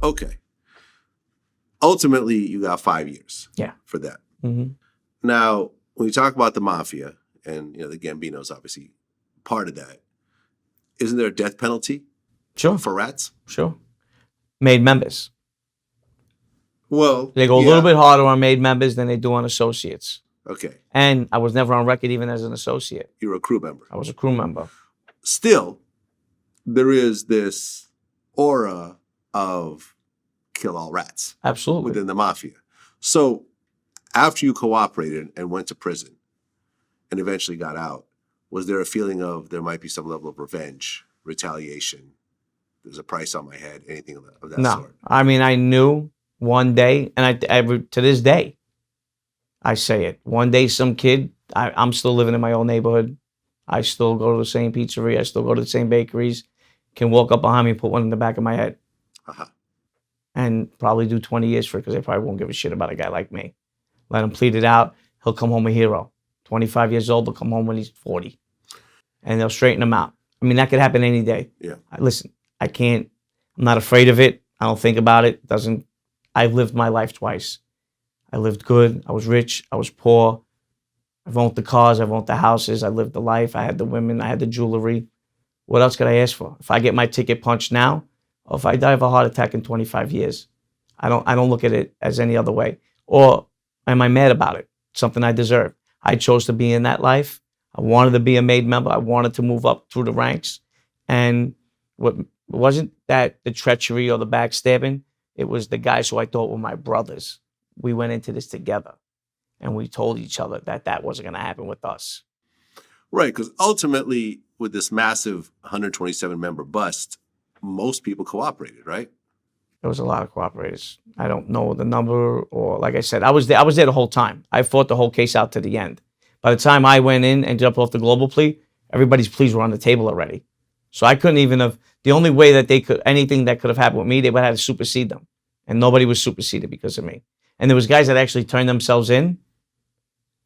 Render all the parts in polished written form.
Okay. Ultimately, you got 5 years. Yeah. For that. Mm-hmm. Now, when you talk about the mafia, and the Gambino's obviously part of that, isn't there a death penalty? Sure. For rats? Sure. Made members. Well, they go a little bit harder on made members than they do on associates. Okay. And I was never on record even as an associate. You were a crew member. I was a crew member. Still, there is this aura of kill all rats. Absolutely. Within the mafia. So after you cooperated and went to prison and eventually got out, was there a feeling of there might be some level of revenge, retaliation? There's a price on my head, anything of that sort? No. I mean, I knew one day, and I to this day, I say it. One day, some kid, I'm still living in my old neighborhood. I still go to the same pizzeria. I still go to the same bakeries. Can walk up behind me and put one in the back of my head. Uh-huh. And probably do 20 years for it because they probably won't give a shit about a guy like me. Let him plead it out. He'll come home a hero. 25 years old, he'll come home when he's 40. And they'll straighten him out. I mean, that could happen any day. Yeah. Listen, I'm not afraid of it. I don't think about it. I've lived my life twice. I lived good. I was rich. I was poor. I've owned the cars. I've owned the houses. I lived the life. I had the women. I had the jewelry. What else could I ask for? If I get my ticket punched now, or if I die of a heart attack in 25 years, I don't look at it as any other way. Or am I mad about it? Something I deserve. I chose to be in that life. I wanted to be a made member. I wanted to move up through the ranks. And what wasn't that the treachery or the backstabbing? It was the guys who I thought were my brothers. We went into this together. And we told each other that that wasn't going to happen with us. Right, because ultimately, with this massive 127-member bust, most people cooperated, right? There was a lot of cooperators. I don't know the number, or like I said, I was there the whole time. I fought the whole case out to the end. By the time I went in and jumped off the global plea, everybody's pleas were on the table already. So I couldn't even have, the only way that anything that could have happened with me, they would have had to supersede them. And nobody was superseded because of me. And there was guys that actually turned themselves in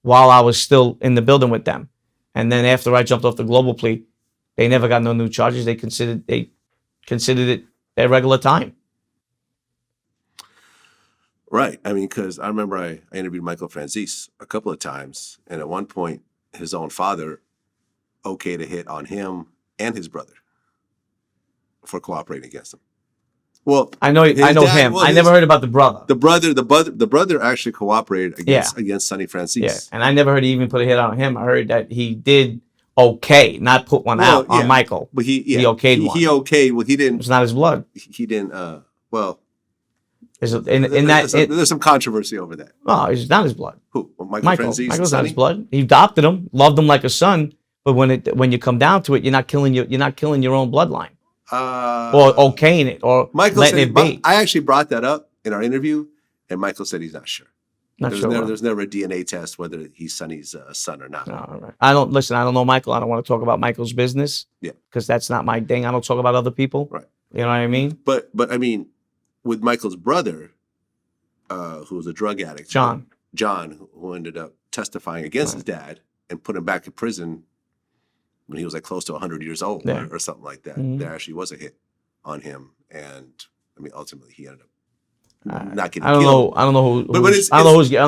while I was still in the building with them. And then after I jumped off the global plea, they never got no new charges. They considered it their regular time. Right. I mean, because I remember I interviewed Michael Franzese a couple of times, and at one point, his own father okayed a hit on him and his brother for cooperating against him. Well, I know him. Well, I never heard about the brother. The brother actually cooperated against Sonny Franzese. Yeah, and I never heard he even put a hit on him. I heard that he did okay, not put one out on Michael. But he okayed one. He okayed. Well, he didn't. It's not his blood. He didn't. Well, there's some controversy over that. No, it's not his blood. Who? Michael Franzese. Michael's not his blood. He adopted him, loved him like a son. But when you come down to it, you're not killing your own bloodline. Or okaying it, or Michael letting it be. I actually brought that up in our interview, and Michael said he's not sure. There's never a DNA test whether he's Sonny's son or not. No, right. I don't know Michael. I don't want to talk about Michael's business. Yeah, because that's not my thing. I don't talk about other people. Right. You know what I mean? But I mean, with Michael's brother, who was a drug addict, John, who ended up testifying against his dad and put him back in prison when he was like close to 100 years old or something like that. Mm-hmm. There actually was a hit on him. And I mean, ultimately he ended up not getting killed. I don't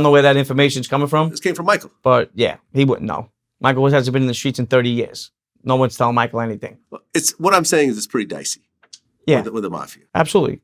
know where that information's coming from. This came from Michael. But yeah, he wouldn't know. Michael hasn't been in the streets in 30 years. No one's telling Michael anything. What I'm saying is it's pretty dicey. Yeah. With the mafia. Absolutely.